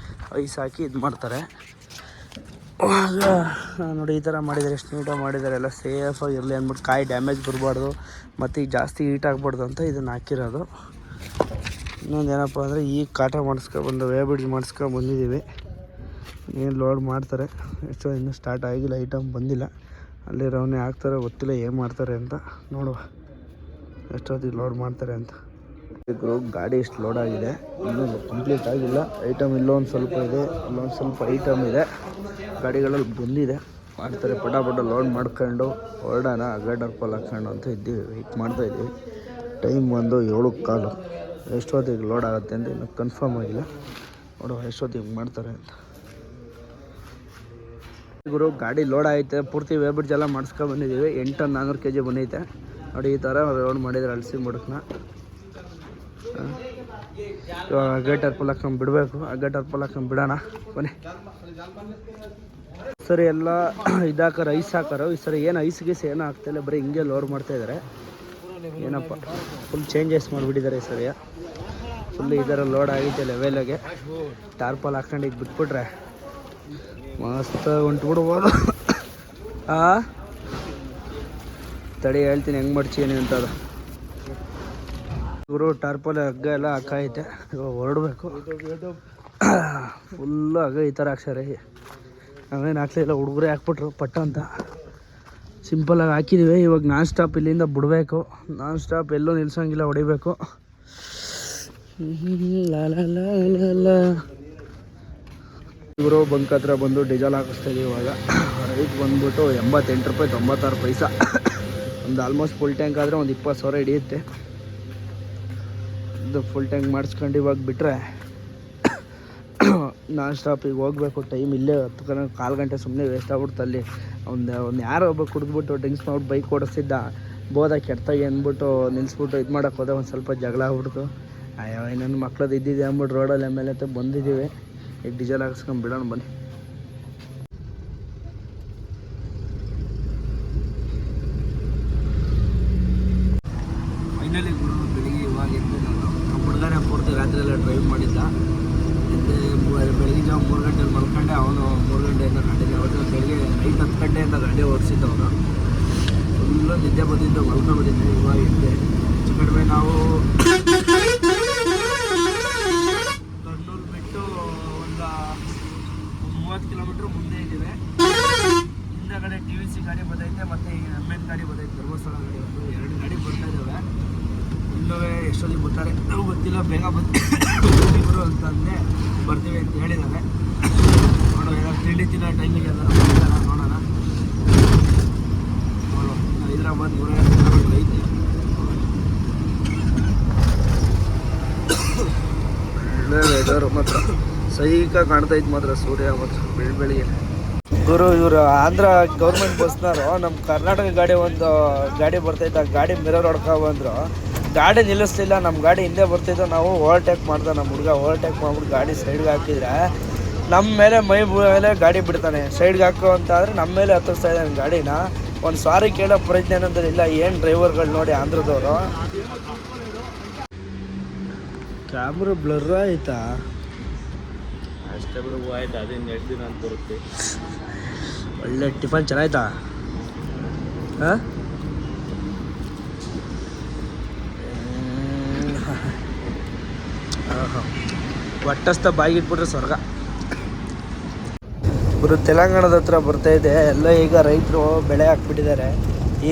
ಐಸ್ ಹಾಕಿ ಇದು ಮಾಡ್ತಾರೆ. ಆಗ ನೋಡಿ ಈ ಥರ ಮಾಡಿದ್ದಾರೆ, ಎಷ್ಟು ನೀಟಾಗಿ ಮಾಡಿದ್ದಾರೆ. ಎಲ್ಲ ಸೇಫಾಗಿರಲಿ ಅಂದ್ಬಿಟ್ಟು, ಕಾಯಿ ಡ್ಯಾಮೇಜ್ ಬರಬಾರ್ದು ಮತ್ತು ಈಗ ಜಾಸ್ತಿ ಹೀಟ್ ಆಗಬಾರ್ದು ಅಂತ ಇದನ್ನು ಹಾಕಿರೋದು. ಇನ್ನೊಂದು ಏನಪ್ಪ ಅಂದರೆ, ಈಗ ಕಾಟ ಮಾಡಿಸ್ಕೊಬಂದು ವೇಬ್ರಿಡ್ಜ್ ಮಾಡಿಸ್ಕೊಬಂದಿದ್ದೀವಿ. ಏನು ಲೋಡ್ ಮಾಡ್ತಾರೆ, ಎಷ್ಟೋ ಇನ್ನೂ ಸ್ಟಾರ್ಟ್ ಆಗಿಲ್ಲ, ಐಟಮ್ ಬಂದಿಲ್ಲ. ಅಲ್ಲಿರೋವನ್ನೇ ಹಾಕ್ತಾರೆ, ಗೊತ್ತಿಲ್ಲ ಏನು ಮಾಡ್ತಾರೆ ಅಂತ. ನೋಡುವ ಎಷ್ಟೊತ್ತಿಗೆ ಲೋಡ್ ಮಾಡ್ತಾರೆ ಅಂತ. ಗಾಡಿ ಎಷ್ಟು ಲೋಡ್ ಆಗಿದೆ, ಇನ್ನೂ ಕಂಪ್ಲೀಟ್ ಆಗಿಲ್ಲ. ಐಟಮ್ ಇಲ್ಲೊಂದು ಸ್ವಲ್ಪ ಇದೆ, ಇಲ್ಲೊಂದು ಸ್ವಲ್ಪ ಐಟಮ್ ಇದೆ. ಗಾಡಿಗಳಲ್ಲಿ ಬಂದಿದೆ, ಮಾಡ್ತಾರೆ. ಪಟ ಲೋಡ್ ಮಾಡ್ಕೊಂಡು ಹೊರಡೋಣ, ಅಗ್ಗಡರ್ಪಲ್ಲಿ ಹಾಕ್ಕೊಂಡು ಅಂತ ಇದ್ದೀವಿ. ವೆಯ್ಟ್ ಮಾಡ್ತಾಯಿದ್ದೀವಿ. ಟೈಮ್ ಬಂದು 7:15. ಎಷ್ಟೊತ್ತಿಗೆ ಲೋಡ್ ಆಗುತ್ತೆ ಅಂತ ಇನ್ನೂ ಕನ್ಫರ್ಮ್ ಆಗಿಲ್ಲ. ನೋಡುವ ಎಷ್ಟೊತ್ತಿಗೆ ಮಾಡ್ತಾರೆ ಅಂತ. ಗುರು ಗಾಡಿ ಲೋಡ್ ಐತೆ, ಪೂರ್ತಿ ವೇಬ್ರಿಡ್ಜ್ ಎಲ್ಲ ಮಾಡಿಸ್ಕೊಂಡ್ಬಂದಿದ್ದೀವಿ. 8 ಟನ್ 400 kg ಬಂದೈತೆ. ನೋಡಿ ಈ ಥರ ಲೋಡ್ ಮಾಡಿದ್ರೆ ಅಳಿಸಿ ಮುಡಕ್ನ. ಇವಾಗ ಅಗ್ಗಟರ್ಪಲ್ ಹಾಕೊಂಡು ಬಿಡಬೇಕು. ಅಗ್ಗಟರ್ಪಲ್ ಹಾಕೊಂಡು ಬಿಡೋಣ ಬನ್ನಿ. ಸರಿ ಎಲ್ಲ ಇದಾಕಾರ ಐಸ್ ಹಾಕಾರೋ. ಈ ಸರಿ ಏನು ಐಸ್ ಗೀಸ್ ಏನೂ ಆಗ್ತಾಯಿಲ್ಲ, ಬರೀ ಹಿಂಗೆ ಲೋಡ್ ಮಾಡ್ತಾಯಿದ್ದಾರೆ. ಏನಪ್ಪ ಫುಲ್ ಚೇಂಜಸ್ ಮಾಡಿಬಿಟ್ಟಿದ್ದಾರೆ ಈ ಸರಿಯ. ಫುಲ್ ಈ ಥರ ಲೋಡ್ ಆಗೈತೆ ಲೆವೆಲಾಗೆ. ಟಾರ್ಪಲ್ ಹಾಕೊಂಡು ಈಗ ಬಿಟ್ಬಿಟ್ರೆ ಮಸ್ತ್ ಹೊಂಟ್ಬಿಡ್ಬೋದು. ತಡಿ ಹೇಳ್ತೀನಿ ಹೆಂಗೆ ಮಾಡ್ತೀನಿ ಅಂತ. ಅದು ಗುರು ಟಾರ್ಪಲ್ ಹಗ್ಗ ಎಲ್ಲ ಹಾಕೈತೆ, ಇವಾಗ ಹೊರಡಬೇಕು. ಫುಲ್ಲು ಹಗ್ಗ ಈ ಥರ ಹಾಕ್ಸಾರೆ. ನಾವೇನು ಹಾಕ್ಲಿಲ್ಲ, ಹುಡುಗರೇ ಹಾಕ್ಬಿಟ್ರು ಪಟ್ಟ ಅಂತ. ಸಿಂಪಲಾಗಿ ಹಾಕಿದ್ದೀವಿ. ಇವಾಗ ನಾನ್ ಸ್ಟಾಪ್ ಇಲ್ಲಿಂದ ಬಿಡಬೇಕು. ನಾನ್ ಸ್ಟಾಪ್ ಎಲ್ಲೂ ನಿಲ್ಸೋಂಗಿಲ್ಲ, ಹೊಡಿಬೇಕು. ಇವರು ಬಂಕ್ ಹತ್ರ ಬಂದು ಡೀಸೆಲ್ ಹಾಕಿಸ್ತಾಯಿದ್ದೀವಿ. ಇವಾಗ ರೈಟ್ ಬಂದ್ಬಿಟ್ಟು 88 ರೂಪಾಯಿ 96 ಪೈಸಾ. ಒಂದು ಆಲ್ಮೋಸ್ಟ್ ಫುಲ್ ಟ್ಯಾಂಕ್ ಆದರೆ ಒಂದು 20,000 ಹಿಡಿಯುತ್ತೆ. ಇದು ಫುಲ್ ಟ್ಯಾಂಕ್ ಮಾಡಿಸ್ಕೊಂಡು ಇವಾಗ ಬಿಟ್ಟರೆ ನಾನ್ ಸ್ಟಾಪಿಗೆ ಹೋಗಬೇಕು. ಟೈಮ್ ಇಲ್ಲೇ 1 ಗಂಟೆ ಸುಮ್ಮನೆ ವೇಸ್ಟ್ ಆಗ್ಬಿಡ್ತು. ಅಲ್ಲಿ ಒಂದು ಯಾರೋ ಒಬ್ಬ ಕುಡಿದ್ಬಿಟ್ಟು ಡ್ರಿಂಕ್ಸ್ ಮಾಡ್ಬಿಟ್ಟು ಬೈಕ್ ಓಡಿಸ್ತಿದ್ದ, ಬೋದ ಕೆಟ್ಟಾಗಿ ಅಂದ್ಬಿಟ್ಟು ನಿಲ್ಲಿಸ್ಬಿಟ್ಟು ಇದು ಮಾಡೋಕ್ಕೆ ಹೋದೆ. ಒಂದು ಸ್ವಲ್ಪ ಜಗಳ ಆಗ್ಬಿಡ್ತು. ಅಯ್ಯೋ ನನ್ನ ಮಕ್ಳದ್ದು ಇದ್ದಿದ್ದೆ ಅಂದ್ಬಿಟ್ಟು ರೋಡಲ್ಲಿ ಆಮೇಲೆ ಬಂದಿದ್ದೀವಿ. ಈಗ ಡೀಸೆಲ್ ಹಾಕ್ಸ್ಕೊಂಡು ಬಿಡೋಣ ಬನ್ನಿ. ಫೈನಲಿ ಗುರು ಬೆಳಿಗ್ಗೆ ಇವಾಗ ಎದ್ದು ನಮ್ಮ ಹುಡುಗನೇ ಪೂರ್ತಿ ರಾತ್ರಿ ಎಲ್ಲ ಡ್ರೈವ್ ಮಾಡಿದ್ದ. ಬೆಳಿಗ್ಗೆ ಜಾವ 3 ಗಂಟೆಯಲ್ಲಿ ಮಲ್ಕೊಂಡೆ. ಅವನು 3 ಗಂಟೆಯಿಂದ ಗಾಡಿ ಅವತ್ತು ಬೆಳಿಗ್ಗೆ ನೈಟ್ 10 ಗಂಟೆಯಿಂದ ಗಾಡಿ ಓಡಿಸಿದ್ದ. ಅವನು ಫುಲ್ಲು ನಿದ್ದೆ ಬಂದಿದ್ದು, ಮಲ್ಕೊಂಡ್ಬಿಟ್ಟಿದ್ದೆ. ಇವಾಗ ಎದ್ದೆ. ಹೆಚ್ಚು ಕಡಿಮೆ ನಾವು ಅಷ್ಟರಲ್ಲಿ ಬರ್ತಾರೆ. ನಾವು ಗೊತ್ತಿಲ್ಲ, ಬೇಗ ಬರ್ತೀವಿ ಅಂತಂದರೆ ಬರ್ತೀವಿ ಅಂತ ಹೇಳಿದ್ದಾರೆ. ನೋಡೋ ಏನಾದ್ರು ತಿಂಡಿ ತಿನ್ನೋ ಟೈಮಿಗೆ ಎಲ್ಲ ನೋಡೋಣ. ಹೈದ್ರಾಬಾದ್ ಐತೆ. ಒಳ್ಳೆ ವೆದರು ಮಾತ್ರ ಸೈಕ ಕಾಣ್ತೈತೆ ಮಾತ್ರ ಸೂರ್ಯ ಮಾತ್ರ ಬೆಳಿಗ್ಗೆ. ಗುರು ಇವರು ಆಂಧ್ರ ಗೌರ್ಮೆಂಟ್ ಬಸ್ನವರು ನಮ್ಮ ಕರ್ನಾಟಕ ಗಾಡಿ ಬರ್ತೈತೆ. ಆ ಗಾಡಿ ಮಿರರ್ ಹೊಡ್ಕೊ ಬಂದರು. ಗಾಡಿ ನಿಲ್ಲಿಸ್ಲಿಲ್ಲ, ನಮ್ಮ ಗಾಡಿ ಹಿಂದೆ ಬರ್ತಿದ್ದು. ನಾವು ಓವರ್ಟೇಕ್ ಮಾಡ್ದೆ. ನಮ್ಮ ಹುಡುಗ ಓವರ್ಟೇಕ್ ಮಾಡ್ಬಿಟ್ಟು ಗಾಡಿ ಸೈಡ್ಗೆ ಹಾಕಿದ್ರೆ ನಮ್ಮ ಮೇಲೆ ಮೇಲೆ ಗಾಡಿ ಬಿಡ್ತಾನೆ. ಸೈಡ್ಗೆ ಹಾಕೋ ಅಂತ ಆದರೆ ನಮ್ಮ ಮೇಲೆ ಹತ್ತಿಸ್ತಾ ಇದ್ದಾನೆ ಗಾಡಿನ. ಒಂದು ಸಾರಿ ಕೇಳೋ ಪ್ರಯತ್ನ ಅನ್ನೋದಿಲ್ಲ. ಏನು ಡ್ರೈವರ್ಗಳು ನೋಡಿ ಆಂಧ್ರದವರು. ಕ್ಯಾಮ್ರಾ ಬ್ಲರ್ ಆಯ್ತಾ? ಅಷ್ಟೇ ಬಿಡು, ಆಯ್ತು. ಅದೇನು ಎಷ್ಟು ದಿನ ಅಂತ ಬರುತ್ತೆ. ಒಳ್ಳೆ ಟಿಫನ್ ಚೆನ್ನಾಯ್ತಾ? ಹಾಂ, ಒಟ್ಟಸ್ತ ಬಾಯಿಗಿಟ್ಬಿಟ್ರೆ ಸ್ವರ್ಗ. ಗುರು ತೆಲಂಗಾಣದ ಹತ್ರ ಬರ್ತಾಯಿದೆ. ಎಲ್ಲ ಈಗ ರೈತರು ಬೆಳೆ ಹಾಕ್ಬಿಟ್ಟಿದ್ದಾರೆ.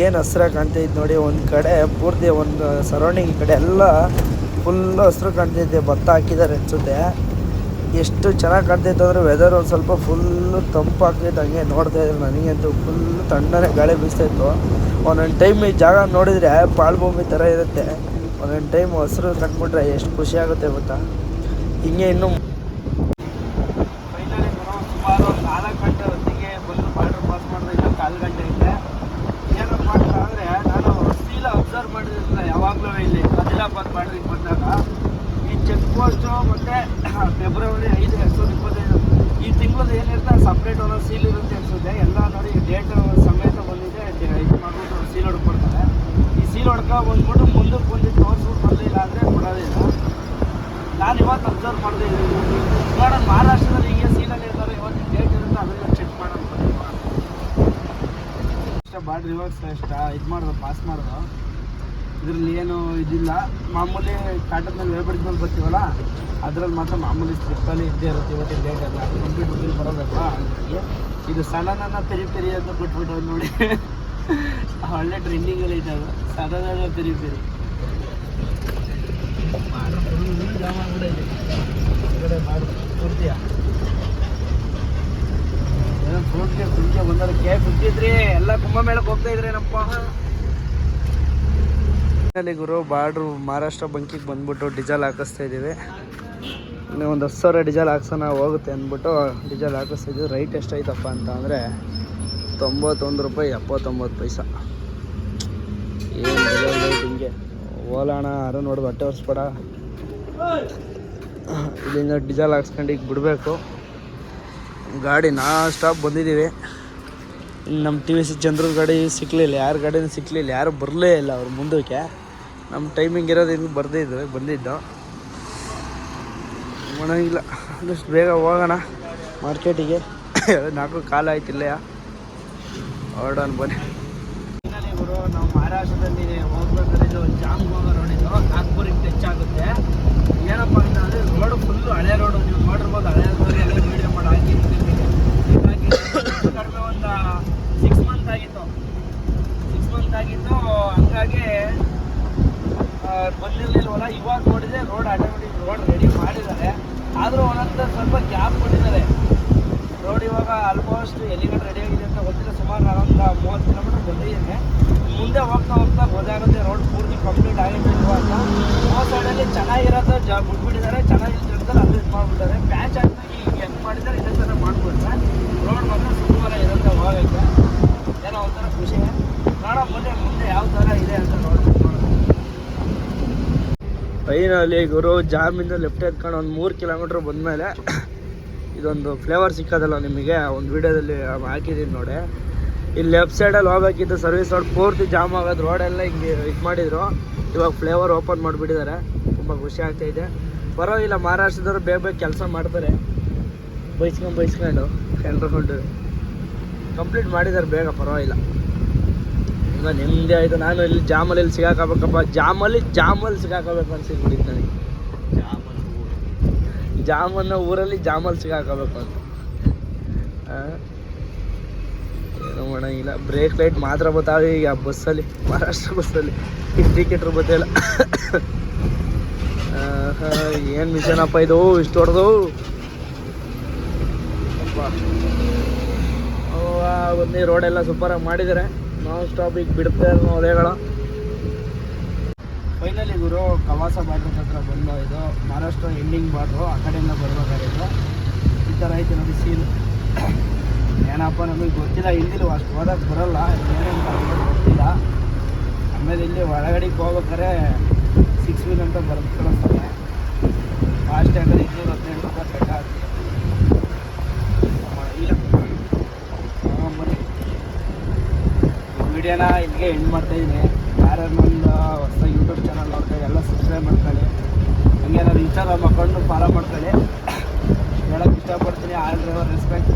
ಏನು ಹಸ್ರಾಗಿ ಕಾಣ್ತೈತೆ ನೋಡಿ. ಒಂದು ಕಡೆ ಪೂರ್ತಿ ಒಂದು ಸರೌಂಡಿಂಗ್ ಈ ಕಡೆ ಎಲ್ಲ ಫುಲ್ಲು ಹಸ್ರು ಕಾಣ್ತೈತೆ. ಭತ್ತ ಹಾಕಿದ್ದಾರೆ ಅನಿಸುತ್ತೆ. ಎಷ್ಟು ಚೆನ್ನಾಗಿ ಕಾಣ್ತೈತೆ ಅಂದರೆ ವೆದರ್ ಒಂದು ಸ್ವಲ್ಪ ಫುಲ್ಲು ತಂಪಾಗ್ತೈತೆ. ಹಂಗೆ ನೋಡ್ತಾಯಿದ್ರು ನನಗಂತೂ ಫುಲ್ಲು ತಣ್ಣನೆ ಗಾಳಿ ಬೀಸ್ತಾಯಿತ್ತು. ಒಂದೊಂದು ಟೈಮ್ ಈ ಜಾಗ ನೋಡಿದರೆ ಪಾಳ್ಭೂಮಿ ಥರ ಇರುತ್ತೆ. ಒಂದೊಂದು ಟೈಮ್ ಹಸ್ರು ಕಂಡುಬಿಟ್ರೆ ಎಷ್ಟು ಖುಷಿ ಆಗುತ್ತೆ ಗೊತ್ತಾ. ಹಿಂಗೆ ಇನ್ನೂ ಫೈನಲಿ ಸುಮಾರು 4 ಗಂಟೆ ಹೊತ್ತಿಗೆ ಬಂದು ಬಾರ್ಡರ್ ಪಾಸ್ ಮಾಡಿದ್ರೆ ಇನ್ನೂ 1/4 ಗಂಟೆ ಇದೆ. ಏನಪ್ಪ ಅಂತ ಅಂದರೆ ನಾನು ಸೀಲ ಅಬ್ಸರ್ವ್ ಮಾಡಿದ್ರಲ್ಲ ಯಾವಾಗಲೂ ಇಲ್ಲಿ ಆದಿಲಾಬಾದ್ ಬಾರ್ಡ್ರಿಗೆ ಬಂದಾಗ ಈ ಚೆಕ್ ಪೋಸ್ಟು ಮತ್ತು ಫೆಬ್ರವರಿ 5, 2025 ಈ ತಿಂಗಳು ಏನಿರುತ್ತೆ ಸಪ್ರೇಟ್ ಒಂದೊಂದು ಸೀಲ್ ಇರುತ್ತೆ ಅನಿಸುತ್ತೆ. ಎಲ್ಲ ನೋಡಿ ಡೇಟ್ ಸಮೇತ ಬಂದಿದೆ. ಇದು ಮಾಡಿಬಿಟ್ಟು ಸೀಲ್ ಹೊಡ್ಕೊಡ್ತಾರೆ. ಈ ಸೀಲ್ ಹೊಡ್ಕೊ ಬಂದ್ಬಿಟ್ಟು ಮುಂದಕ್ಕೆ ಬಂದಿದ್ದು ತೋರಿಸ್ಬಿಟ್ಟು ಬರಲಿಲ್ಲ ಅಂದರೆ ಕೊಡೋದಿಲ್ಲ. ನಾನು ಇವತ್ತು ಅಬ್ಸರ್ವ್ ಮಾಡಿದೆ. ನೋಡೋಣ ಮಹಾರಾಷ್ಟ್ರದಲ್ಲಿ ಹೀಗೆ ಸೀಲಲ್ಲಿ ಇರ್ತಾರೆ. ಇವತ್ತಿನ ಡೇಟ್ ಇರುತ್ತೆ, ಅದೆಲ್ಲ ಚೆಕ್ ಮಾಡೋಣ. ಇಷ್ಟ ಬಾರ್ಡ್ರ್ ಇವಾಗ ಇಷ್ಟ ಇದು ಮಾಡೋದು ಪಾಸ್ ಮಾಡೋದು. ಇದರಲ್ಲಿ ಏನು ಇದಿಲ್ಲ. ಮಾಮೂಲಿ ಕಾಟದಲ್ಲಿ ಹೇಳ್ಬಿಡಿದ್ಮೇಲೆ ಬರ್ತೀವಲ್ಲ ಅದರಲ್ಲಿ ಮಾತ್ರ ಮಾಮೂಲಿ ಸ್ಲಿಪ್ಪಲ್ಲಿ ಇದ್ದೇ ಇರುತ್ತೆ. ಇವತ್ತಿನ ಡೇಟ್ ಎಲ್ಲ ಕಂಪ್ಯೂಟರ್ ಬರೋದಲ್ವಾ. ಹಾಗಾಗಿ ಇದು ಸಡನ್ನ ಪೆರಿ ಅಂತ ಕೊಟ್ಬಿಟ್ಟು ನೋಡಿ. ಒಳ್ಳೆ ಟ್ರೆಂಡಿಂಗಲ್ಲಿ ಇದೆ ಅದು. ಸಡನ್ನ ಪೆರಿ ಜಾಮ ಕೂಡ ಇದೆ ಹೊರಗಡೆ ಮಾಡಿ ಪೂರ್ತಿಯ ಏನೋ ಫ್ರೂಟ್ಗೆ ಫುಲ್ಗೆ ಬಂದರೆ K53 ಎಲ್ಲ ಕುಂಭಮೇಳಕ್ಕೆ ಹೋಗ್ತಾ ಇದ್ರೆ ನಪ್ಪ. ಗುರು ಬಾರ್ಡ್ರು ಮಹಾರಾಷ್ಟ್ರ ಬಂಕಿಗೆ ಬಂದ್ಬಿಟ್ಟು ಡೀಸೆಲ್ ಹಾಕಿಸ್ತಾ ಇದ್ದೀವಿ. ಇನ್ನೂ ಒಂದು 10,000 ಡೀಸೆಲ್ ಹಾಕ್ಸೋಣ ಹೋಗುತ್ತೆ ಅಂದ್ಬಿಟ್ಟು ಡೀಸೆಲ್ ಹಾಕಿಸ್ತಾ ಇದ್ದೀವಿ. ರೈಟ್ ಎಷ್ಟಾಯ್ತಪ್ಪ ಅಂತ ಅಂದರೆ 91 ರೂಪಾಯಿ 79 ಪೈಸೆ. ಏನು ಡೀಸೆಲ್ ರೈಟ್ ಹಿಂಗೆ ಓಲಾಣ ಯಾರು ನೋಡೋದು ಹೊಟ್ಟೆ ಹೊರಿಸ್ಬೇಡ. ಇಲ್ಲಿಂದ ಡೀಸೆಲ್ ಹಾಕ್ಸ್ಕೊಂಡು ಈಗ ಬಿಡಬೇಕು. ಗಾಡಿ ಸ್ಟಾಪ್ ಬಂದಿದ್ದೀವಿ. ನಮ್ಮ TVS ಚಂದ್ರದ ಗಾಡಿ ಸಿಕ್ಕಲಿಲ್ಲ, ಯಾರ ಗಾಡಿನೂ ಸಿಕ್ಕಲಿಲ್ಲ, ಯಾರು ಬರಲೇ ಇಲ್ಲ ಅವ್ರು ಮುಂದಕ್ಕೆ. ನಮ್ಮ ಟೈಮಿಂಗ್ ಇರೋದು ಹಿಂಗೆ ಬಂದಿದ್ದು ಮಾಡೋಂಗಿಲ್ಲ. ಆದಷ್ಟು ಬೇಗ ಹೋಗೋಣ ಮಾರ್ಕೆಟಿಗೆ. 4 ಕಾಲ ಆಯ್ತಿಲ್ಲ ಹೊರಡೋಣ ಬನ್ನಿ. ಗುರು ನಾವು ಮಹಾರಾಷ್ಟ್ರದಲ್ಲಿ ಹೋಗ್ಬೇಕಾದ್ರೆ ಇದು ಜಾಮ್ ಹೋಗೋ ರೋಡ್ ಇದು ನಾಗ್ಪುರಿಗೆ ಟಚ್ ಆಗುತ್ತೆ. ಏನಪ್ಪ ಅಂತ ಅಂದರೆ ರೋಡು ಫುಲ್ಲು ಹಳೆ ರೋಡು. ನೀವು ನೋಡಿರ್ಬೋದು ಹಳೆ ರೋಡ್ ಎಲ್ಲ ವೀಡಿಯೋ ಮಾಡಿ ಹಾಕಿರ್ತೀವಿ. ಹೀಗಾಗಿ ಕಡಿಮೆ ಒಂದು 6 ಮಂತ್ ಆಗಿತ್ತು. ಹಂಗಾಗಿ ಬಂದಿರಲಿಲ್ವಲ್ಲ. ಇವಾಗ ನೋಡಿದರೆ ರೋಡ್ ಆಟೋಮೆಟಿಕ್ ರೋಡ್ ರೆಡಿ ಮಾಡಿದ್ದಾರೆ. ಆದರೂ ಒಂದೊಂದು ಸ್ವಲ್ಪ ಗ್ಯಾಪ್ ಕೊಟ್ಟಿದ್ದಾರೆ. ರೋಡ್ ಇವಾಗ ಆಲ್ಮೋಸ್ಟ್ ಎಲ್ಲಿಗಡೆ ರೆಡಿ ಆಗಿದೆ ಅಂತ ಗೊತ್ತಿಲ್ಲ. ಸುಮಾರು ನಾನೊಂದು 30 ಕಿಲೋಮೀಟರ್ ಬಂದಿದ್ದೇನೆ. ಮುಂದೆ ಹೋಗ್ತಾ ಗೊತ್ತಾಗುತ್ತೆ ರೋಡ್ ಪೂರ್ತಿ ಕಂಪ್ಲೀಟ್ ಆಗಿದೆ ಅಂತ. ಆ ಸೈಡಲ್ಲಿ ಚೆನ್ನಾಗಿರೋದು ಬಿಟ್ಬಿಟ್ಟಿದ್ದಾರೆ, ಚೆನ್ನಾಗಿರೋದ್ರಲ್ಲಿ ಅದು ಇದು ಮಾಡಿಬಿಟ್ಟಿದ್ದಾರೆ. ಪ್ಯಾಚ್ ಆಗಿ ಹೆಂಗೆ ಮಾಡಿದ್ದಾರೆ ಇದೇ ಥರ ಮಾಡಿಬಿಟ್ರೆ ರೋಡ್ ಮಾತ್ರ ಸುಮಾರ ಇರುತ್ತೆ. ಹೋಗೈತೆ ಏನೋ ಒಂಥರ ಖುಷಿ. ನೋಡೋ ಮುಂದೆ ಯಾವ ಥರ ಇದೆ ಅಂತ ನೋಡ್ಬೇಕು. ಫೈನಲಿ ಗುರು ಜಾಮಿಂದ ಲೆಫ್ಟ್ ಎತ್ಕೊಂಡು ಒಂದು 3 ಕಿಲೋಮೀಟ್ರ್ ಬಂದಮೇಲೆ ಇದೊಂದು ಫ್ಲೇವರ್ ಸಿಕ್ಕೋದಲ್ಲ ನಿಮಗೆ, ಒಂದು ವೀಡಿಯೋದಲ್ಲಿ ಹಾಕಿದ್ದೀನಿ ನೋಡಿ. ಇಲ್ಲಿ ಲೆಫ್ಟ್ ಸೈಡಲ್ಲಿ ಹೋಗ್ಬೇಕಿತ್ತು ಸರ್ವಿಸ್ ರೋಡ್ ಪೂರ್ತಿ ಜಾಮ್ ಆಗೋದು. ರೋಡೆಲ್ಲ ಹಿಂಗೆ ಇದು ಮಾಡಿದರು. ಇವಾಗ ಫ್ಲೇವರ್ ಓಪನ್ ಮಾಡಿಬಿಟ್ಟಿದ್ದಾರೆ. ತುಂಬ ಖುಷಿ ಆಗ್ತಾಯಿದೆ. ಪರವಾಗಿಲ್ಲ, ಮಹಾರಾಷ್ಟ್ರದವ್ರು ಬೇಗ ಕೆಲಸ ಮಾಡ್ತಾರೆ. ಬೈಸ್ಕೊಂಡು ಎಲ್ರುಕೊಂಡು ಕಂಪ್ಲೀಟ್ ಮಾಡಿದ್ದಾರೆ ಬೇಗ, ಪರವಾಗಿಲ್ಲ. ಈಗ ನೆಮ್ಮದಿ ಆಯಿತು. ನಾನು ಇಲ್ಲಿ ಜಾಮಲ್ಲಿ ಸಿಗಾಕಬೇಕಪ್ಪ, ಜಾಮಲ್ಲಿ ಸಿಗಾಕಬೇಕು ಅನ್ಸಿಬಿಟ್ಟಿತ್ತು ನನಗೆ. ಜಾಮನ್ನು ಊರಲ್ಲಿ ಜಾಮಲ್ಲಿ ಸಿಗಾಕಬೇಕು ಅಂತ. ಏನೋ ಮಾಡೋಂಗಿಲ್ಲ. ಬ್ರೇಕ್ ಲೈಟ್ ಮಾತ್ರ ಬರ್ತಾವೆ ಈಗ ಬಸ್ಸಲ್ಲಿ, ಮಹಾರಾಷ್ಟ್ರ ಬಸ್ಸಲ್ಲಿ. ಟಿಕೆಟ್ರು ಗೊತ್ತಿಲ್ಲ. ಏನು ಮಿಷನ್ ಅಪ್ಪ ಇದು ಇಷ್ಟು ದೊಡ್ಡದು. ಬನ್ನಿ, ರೋಡೆಲ್ಲ ಸೂಪರಾಗಿ ಮಾಡಿದ್ದಾರೆ. ನಾನ್ ಸ್ಟಾಪ್ ಈಗ ಬಿಡುತ್ತೆ ಅದೇಗಳ. ಫೈನಲಿ ಗುರು ಕವಾಸ ಬಾರ್ಡ್ರ್ ಹತ್ರ ಬಂದು, ಇದು ಮಹಾರಾಷ್ಟ್ರ ಎಂಡಿಂಗ್ ಬಾರ್ಡ್ರು, ಆ ಕಡೆಯಿಂದ ಬರ್ಬೇಕಾಗಿತ್ತು. ಈ ಥರ ಐತೆ ನೋಡಿ ಸೀನ್. ಏನಪ್ಪ ನಮಗೆ ಗೊತ್ತಿಲ್ಲ, ಹಿಂದಿಲು ಅಷ್ಟು ಹೋದಕ್ಕೆ ಬರೋಲ್ಲ, ಏನಂತ ಗೊತ್ತಿಲ್ಲ. ಆಮೇಲೆ ಇಲ್ಲಿ ಒಳಗಡೆಗೆ ಹೋಗ್ಬೇಕಾದ್ರೆ 6 ವೀಲ್ ಅಂತ ಬರೆದು ಕಳಿಸ್ತಾರೆ. ಫಾಸ್ಟ್ ಟ್ಯಾಗಲ್ಲಿ 218 ರೂಪಾಯಿ ಕಟ್ಟ ಆಗ್ತದೆ. ಇಲ್ಲ ಬನ್ನಿ, ವಿಡಿಯೋನ ಇಲ್ಲಿಗೆ ಎಂಡ್ ಮಾಡ್ತಾಯಿದ್ದೀನಿ. ಯಾರ್ಯಾರು ನನ್ನ ಹೊಸ ಯೂಟ್ಯೂಬ್ ಚಾನಲ್ ನೋಡ್ತಾರೆ ಎಲ್ಲ ಸಬ್ಸ್ಕ್ರೈಬ್ ಮಾಡ್ಕೊಳ್ಳಿ. ಹಂಗೆ ನಾನು ಇನ್ಸ್ಟಾಗ್ರಾಮ್ ಅಕೌಂಟು ಫಾಲೋ ಮಾಡ್ಕೊಳ್ಳಿ. ಹೇಳೋಕ್ಕೆ ಇಷ್ಟಪಡ್ತೀನಿ. All driver respect.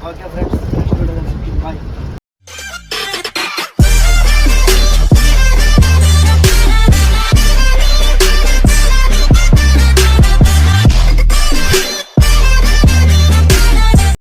Okay friends, next ವಿಡಿಯೋದಲ್ಲಿ ಸಿಗ್ತೀನಿ. ಬಾಯ್.